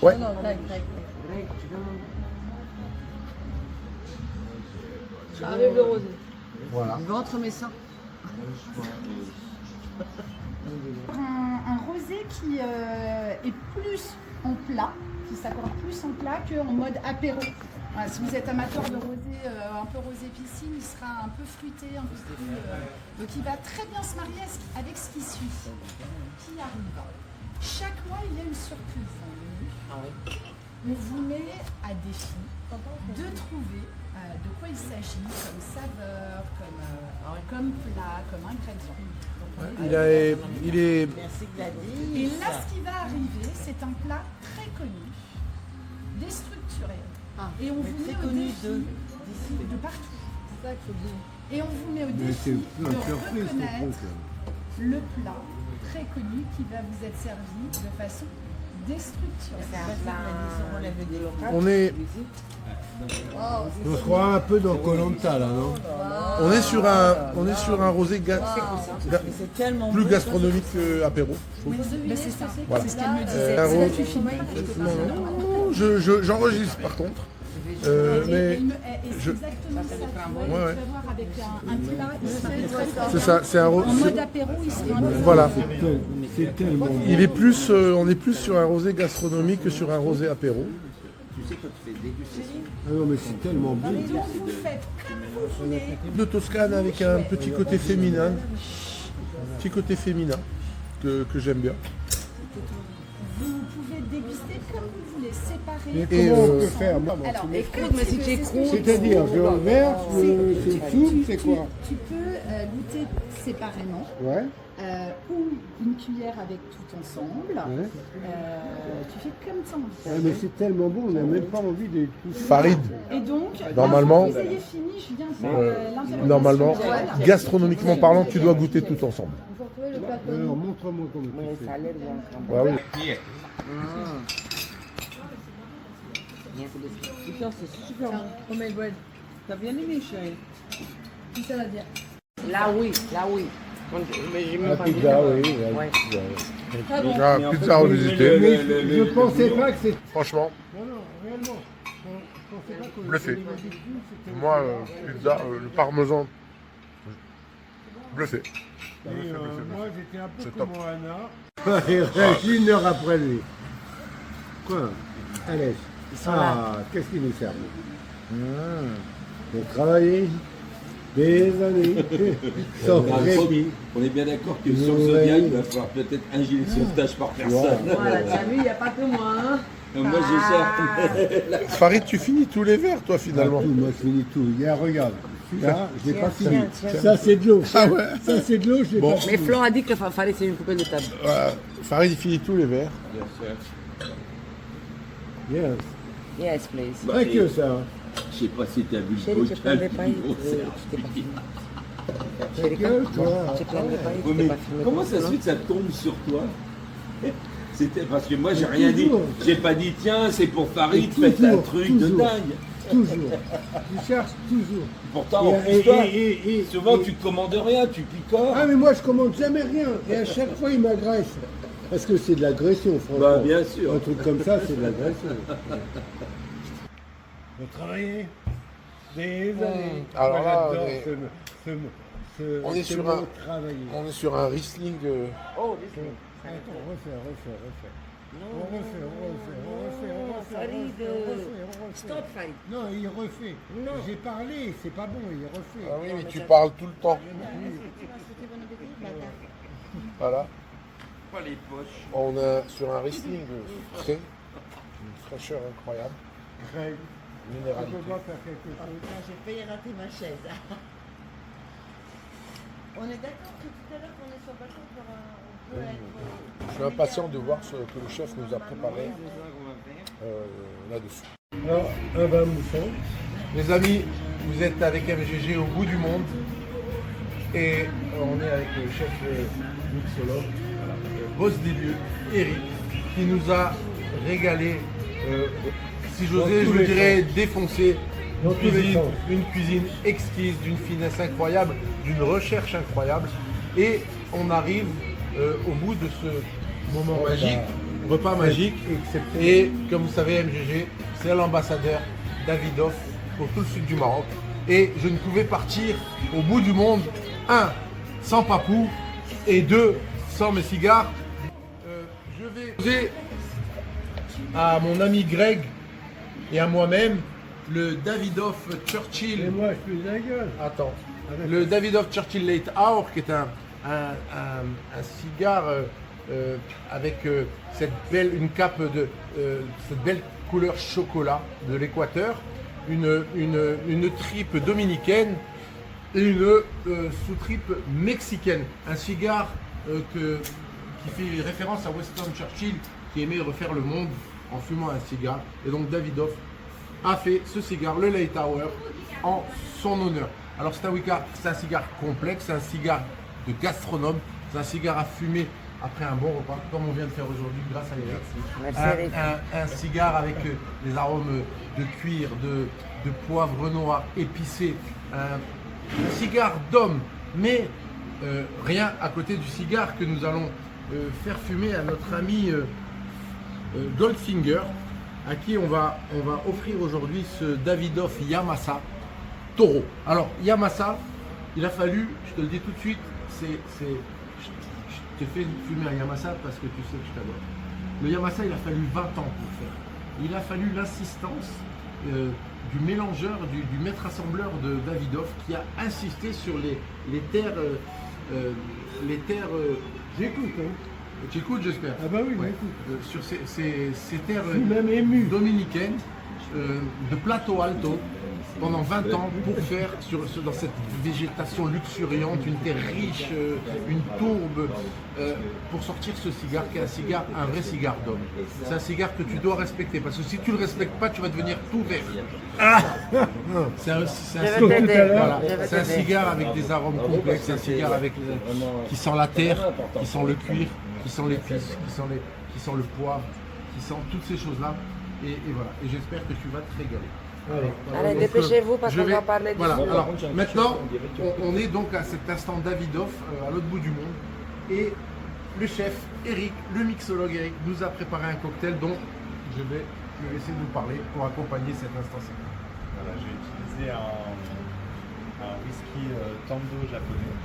Ouais. Non, tac. Avec le rosé. Voilà. Ventre mes seins. Un rosé qui est plus en plat, qui s'accorde plus en plat qu'en mode apéro. Voilà, si vous êtes amateur de rosé, un peu rosé piscine, il sera un peu fruité, un peu plus, donc il va très bien se marier avec ce qui suit, qui arrive. Chaque mois, il y a une surprise. On vous met à défi de trouver de quoi il s'agit, comme saveur, comme plat, comme ingrédient. Il est Merci Gladys. Et là, ce qui va arriver, c'est un plat très connu, déstructuré. Et on vous met au défi de partout. C'est ça qu'il faut dire. Et on vous met au défi de reconnaître le plat très connu qui va vous être servi de façon déstructurée. on est On se croit un peu dans Koh-Lanta là, non? on est sur un rosé C'est tellement plus beau. gastronomique qu'apéro. Ben, c'est ça, Voilà. c'est ce qu'elle me disait. Un C'est là rose- que tu filmes pas, Non, j'enregistre par contre. Mais et je- c'est exactement ça. Tu vois, Ouais, ouais. tu vas voir avec un plat, il serait très c'est ça, c'est un en rosé. mode apéro, il serait un peu. Voilà. C'est tellement bon. Il est plus, on est plus sur un rosé gastronomique que sur un rosé apéro. Ah non, mais c'est tellement bon. Et donc vous faites comme vous voulez. De Toscane avec un petit côté féminin. Petit côté féminin que j'aime bien. Vous pouvez déguster comme vous voulez, Mais séparer. Et, comment on peut faire? Alors, Écoute, mais si tu es con, C'est-à-dire, je le verse, c'est soupe, c'est quoi? Tu peux goûter séparément Ouais. ou une cuillère avec tout ensemble. Ouais. Tu fais comme ça. Ah, mais c'est tellement bon, on n'a même pas envie de tout. Farid, Et donc, Normalement- une fois que vous ayez fini, je viens faire l'interprétation normalement, orale. gastronomiquement parlant, tu dois goûter tout ensemble. Alors, montre-moi comment tu fais. ça a l'air bon. Ouais, oui. Putain, c'est super bon. Homemade bread. T'as bien aimé, chérie? Puis ça va bien. Là, oui. Mais j'ai La même pas pizza, oui. la Ouais. pizza, oui. Très bon. Ah, pizza revisité. Mais je pensais pas que c'était. Franchement, Non, non, réellement. Je pensais pas que Bluffé. c'était- moi, pizza, le parmesan, bluffé. Et, moi, j'étais un peu C'est comme top. Anna. Il réagit une heure après lui. Quoi? Allez. Qu'est-ce qu'il nous sert? Pour travailler des années sans répit. On est bien d'accord que sur le Zodiac, il va falloir peut-être un gilet de sauvetage par personne. Voilà, t'as vu, il n'y a pas que moi, hein? Moi, je sers. Farid, tu finis tous les verres, toi, finalement. Tout, moi, je finis tout. Il y a, regarde. Celui-là, je l'ai pas Tiens, fini. tiens. Ça, c'est de l'eau. Ah ouais. Ça, c'est de l'eau, je l'ai Bon. pas Mais fini. Flore a dit que fallait c'est une coupelle de table. Voilà. Farid, il finit tous les verres. Yes. Yes, please. Vrai que ça. Je sais pas si t'as vu le Chérie, tu bocal prendrais pas du une. gros cerf. Tu t'es pas filmé. Ta Chérie, gueule, toi. tu prendrais pas une, Ouais, tu t'es mais pas filmé. comment ça se fait que ça tombe sur toi? C'était parce que moi j'ai rien dit. Toujours. J'ai pas dit tiens c'est pour Farid, Mais faites un toujours, truc de toujours. dingue. Toujours. Tu cherches toujours. Pourtant en Et- plus toi, et- souvent et- tu te commandes rien, tu picores. Ah, mais moi, je commande jamais rien. Et à chaque fois, il m'agresse. Parce que c'est de l'agression, franchement. Bah, bien sûr. Un truc comme ça, c'est de l'agression. Vous travaillez des années. Alors Moi, là, j'adore on est ce sur mot un- travailler. On est sur un Riesling. Oh, this one. Attends, refais. Non, On refait. Farid, stop, Farid. Non, il refait. Non. J'ai parlé, c'est pas bon, il refait. Ah oui, mais tu parles tout le temps. Voilà. Pas les poches. On est sur un Riesling frais, une fraîcheur incroyable, Greg, tu minéralité. peux pas faire quelque chose. J'ai failli rater ma chaise. On est d'accord que tout à l'heure qu'on est sur le balcon, on peut être. Je suis impatient de voir ce que le chef nous a préparé là-dessus. Alors, un vin moussant. Les amis, vous êtes avec MGG au bout du monde et on est avec le chef mixologue, boss des lieux, Eric, qui nous a régalé, si j'osais, Dans tous je les dirais défoncé. Dans tous les sens. Une cuisine exquise, d'une finesse incroyable, d'une recherche incroyable. Et on arrive au bout de ce moment magique repas magique. Et comme vous savez, MGG, c'est l'ambassadeur Davidoff pour tout le sud du Maroc. Et je ne pouvais partir au bout du monde, 1, sans papou, et 2, sans mes cigares. Je vais poser à mon ami Greg et à moi-même le Davidoff Churchill. Et moi, je fais la gueule. Attends. Le Davidoff Churchill Late Hour, qui est un cigare avec une cape de cette belle couleur chocolat de l'Équateur, une tripe dominicaine et une sous-tripe mexicaine. Un cigare qui fait référence à Winston Churchill, qui aimait refaire le monde en fumant un cigare. Et donc Davidoff a fait ce cigare, le Late Hour, en son honneur. Alors c'est un cigare complexe, c'est un cigare de gastronome, c'est un cigare à fumer après un bon repas, comme on vient de faire aujourd'hui grâce à Eric. Un cigare avec des arômes de cuir, de poivre noir épicé, un cigare d'homme, mais rien à côté du cigare que nous allons faire fumer à notre ami Goldfinger, à qui on va offrir aujourd'hui ce Davidoff Yamasa Toro. Alors Yamasa, il a fallu, je te le dis tout de suite, je te fais fumer un Yamasa parce que tu sais que je t'adore. Le Yamasa, il a fallu 20 ans pour faire. Il a fallu l'assistance du mélangeur, du maître assembleur de Davidoff, qui a insisté sur les terres. J'écoute, hein. Tu écoutes, j'espère. Ah bah oui, Ouais. j'écoute. Sur ces terres Je suis même ému. dominicaines, de Plato Alto, pendant 20 ans, pour faire dans cette végétation luxuriante, une terre riche, une tourbe, pour sortir ce cigare qui est un vrai cigare d'homme. C'est un cigare que tu dois respecter, parce que si tu ne le respectes pas, tu vas devenir tout vert. C'est un cigare avec des arômes complexes, c'est un cigare qui sent la terre, qui sent le cuir, qui sent l'épice, qui sent le poivre, qui sent toutes ces choses-là. Et voilà, et j'espère que tu vas te régaler. Allez, dépêchez-vous parce Je qu'on vais- va parler de Voilà, ça. alors maintenant, on est donc à cet instant Davidoff, à l'autre bout du monde. Et le chef Eric, le mixologue Eric, nous a préparé un cocktail dont je vais le laisser nous parler pour accompagner cet instant. Voilà, j'ai utilisé un whisky Tando japonais.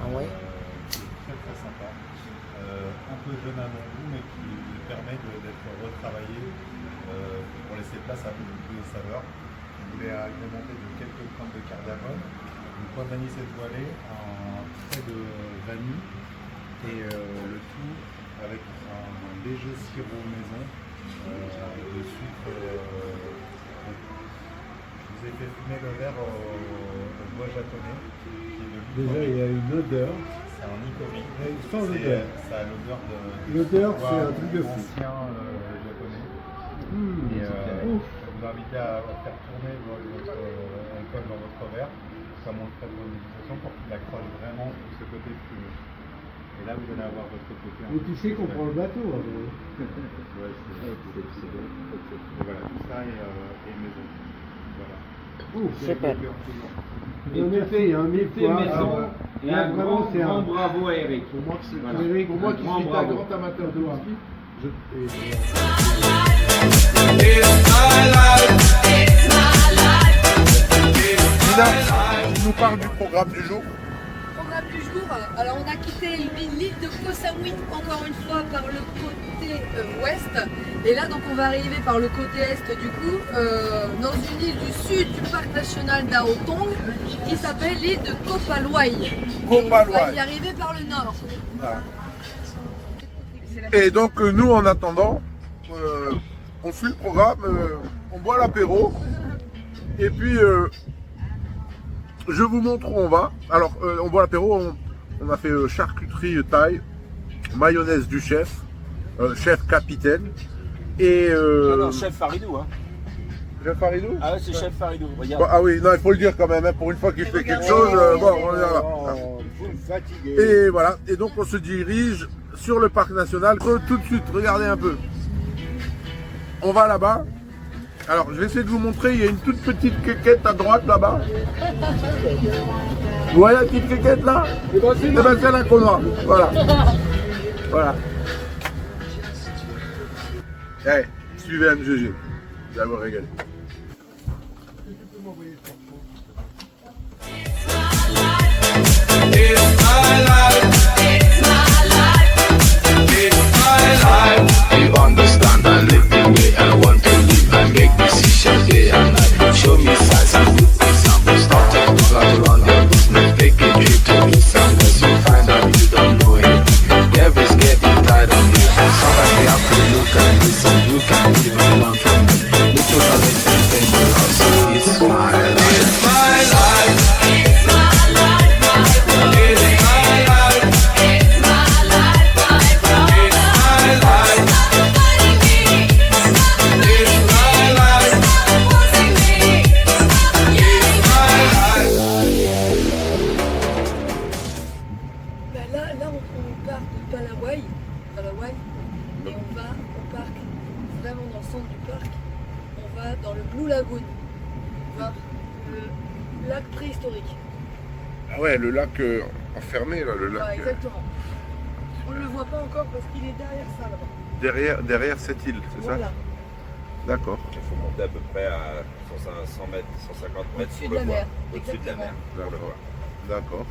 Ah ouais. Qui est très très sympa. Un peu jeune à mon goût, mais qui permet d'être retravaillé pour laisser place à beaucoup plus de saveurs. On voulait agrémenter de quelques pointes de cardamome, une pointe d'anis étoilée, un trait de vanille et le tout avec un léger sirop maison de sucre. Je vous ai fait fumer le verre au bois japonais, qui est de Déjà, il y a une odeur. c'est un icori. Sans odeur. Ça a l'odeur de. L'odeur, bois c'est un truc de fou. ancien japonais. Mmh, Et c'est je vous invite à faire tourner votre alcool dans votre verre, comme on le fait pour une dégustation, pour qu'il accroche vraiment ce côté fumé. Et là, vous allez avoir votre côté. Et tu sais qu'on prend le bateau. Hein, Ouais, c'est bon. Et voilà, tout ça est maison. Voilà. Super. Merci, hein, mille fois. maison. Ah, Et là, un vraiment, grand, c'est grand bravo à Eric. Pour moi, qui Voilà. suis Un un grand grand bravo. amateur de whisky, Nina, tu nous parles du programme du jour. Programme du jour, alors on a quitté l'île de Koh Samui encore une fois par le côté ouest, et là donc on va arriver par le côté est du coup dans une île du sud du parc national d'Aotong qui s'appelle l'île de Koh Palwai. Koh Palwai. On va y arriver par le nord. Et donc nous, en attendant, on suit le programme, on boit l'apéro, et puis je vous montre où on va. Alors on boit l'apéro, on a fait charcuterie thaï, mayonnaise du chef, chef capitaine, et Non, chef Faridou, hein. chef Faridou. Ah ouais, c'est chef Faridou, regarde. Bon, ah oui, non, il faut le dire quand même, hein, pour une fois qu'il fait quelque chose, bon, on est là. vous me fatiguez. Et voilà, et donc on se dirige sur le parc national. Tout de suite, regardez un peu. On va là-bas. Alors, je vais essayer de vous montrer, il y a une toute petite quéquette à droite là-bas. Vous voyez la petite quéquette là? Eh ben, c'est là qu'on va. Voilà. Voilà. Allez, suivez MGG. Vous allez vous régaler. You understand I live the way I want to live. I make decisions day and night. Show me signs and good examples. Stop talking about around your business. Take a trip to me somewhere. You find out you don't know it. Every's getting tired of me. Sometimes they have to look and listen. You can't even learn from me. You totally dangerous. It's my life. It's my life. It's my life, my world. It's my life. It's my life, my world. It's my life. Là, on part de Palawaï, et on va au parc, vraiment dans le centre du parc. On va dans le Blue Lagoon, voir le lac préhistorique. Ah ouais, le lac enfermé là, le lac. Ouais, exactement. On ne le voit pas encore parce qu'il est derrière ça là-bas. Derrière cette île, c'est Voilà. ça? D'accord. Il faut monter à peu près à 100 mètres, 150 mètres Au-dessus pour de le la voir. mer, Au-dessus de la mer. Pour le voir. D'accord.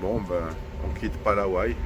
Bon, ben, on quitte Palawaï.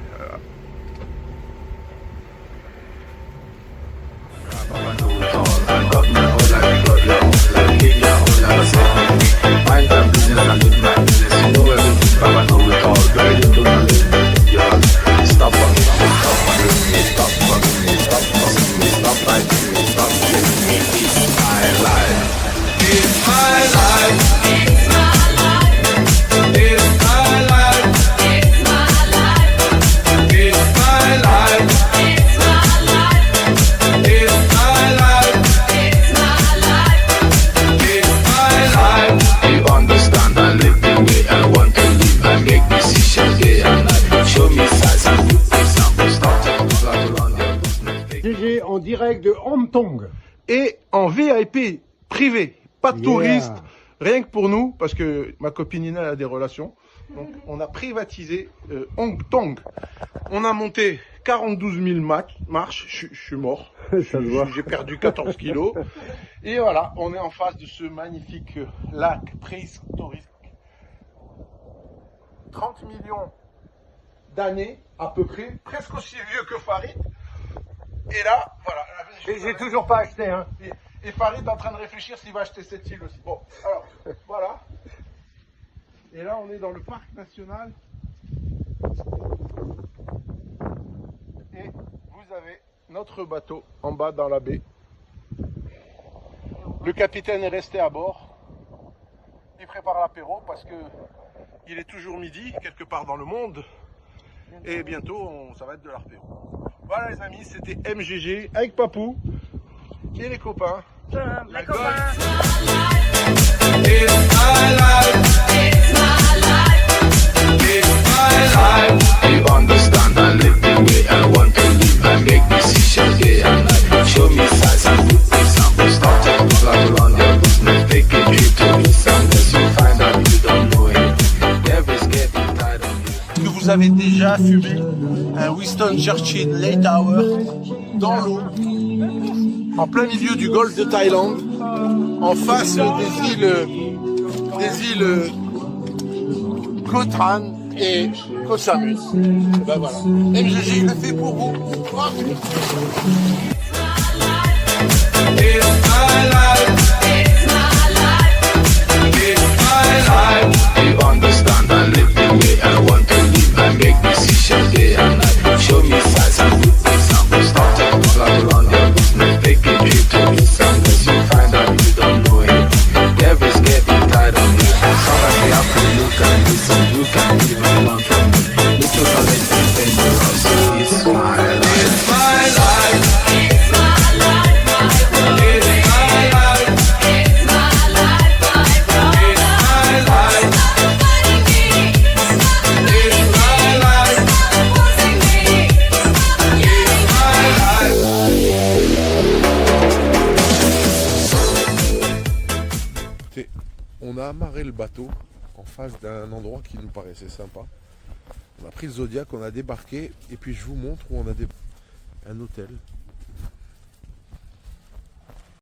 GG en direct de Hong Kong. Et en VIP privé, pas de Yeah. touristes, rien que pour nous, parce que ma copine Nina elle a des relations. Donc on a privatisé Hong Kong. On a monté 42 000 marches, je suis mort. Ça se voit. J'ai perdu 14 kilos. Et voilà, on est en face de ce magnifique lac préhistorique. 30 millions d'années à peu près, presque aussi vieux que Farid. Et là, voilà. Et j'ai toujours pas acheté, hein. Et Farid est en train de réfléchir s'il va acheter cette île aussi. Bon, alors, voilà. Et là, on est dans le parc national. Et vous avez notre bateau en bas dans la baie. Le capitaine est resté à bord. Il prépare l'apéro parce que il est toujours midi, quelque part dans le monde. Et bientôt, ça va être de l'apéro. Voilà les amis, c'était MGG avec Papou et les copains. Les copains. You understand I live the way I want to live. I make decisions day and night. Show me signs and good examples. Stop talking about around your business. Take a trip to me somewhere. You find out you don't know it. Every's getting tired of you. Est-ce que vous avez déjà fumé un Winston Churchill Late Hour dans l'eau, en plein milieu du golfe de Thaïlande, en face des îles Koh Tran et Koh Samui? Et ben voilà, MGG le fait pour vous. You understand I live the way I want to live. I make decisions day and night. Show me signs and good examples. Stop talking about around your business. Take a trip to me somewhere. You find out you don't know it. Every's getting tired of me. Sometimes they have to look and listen. You can't even learn from me. You totally dangerous. It's my life. It's my life. It's my life, my world. It's my life. It's my life, my world. It's my life. On a amarré le bateau en face d'un endroit qui nous paraissait sympa. On a pris le Zodiac, on a débarqué et puis je vous montre où on a un hôtel.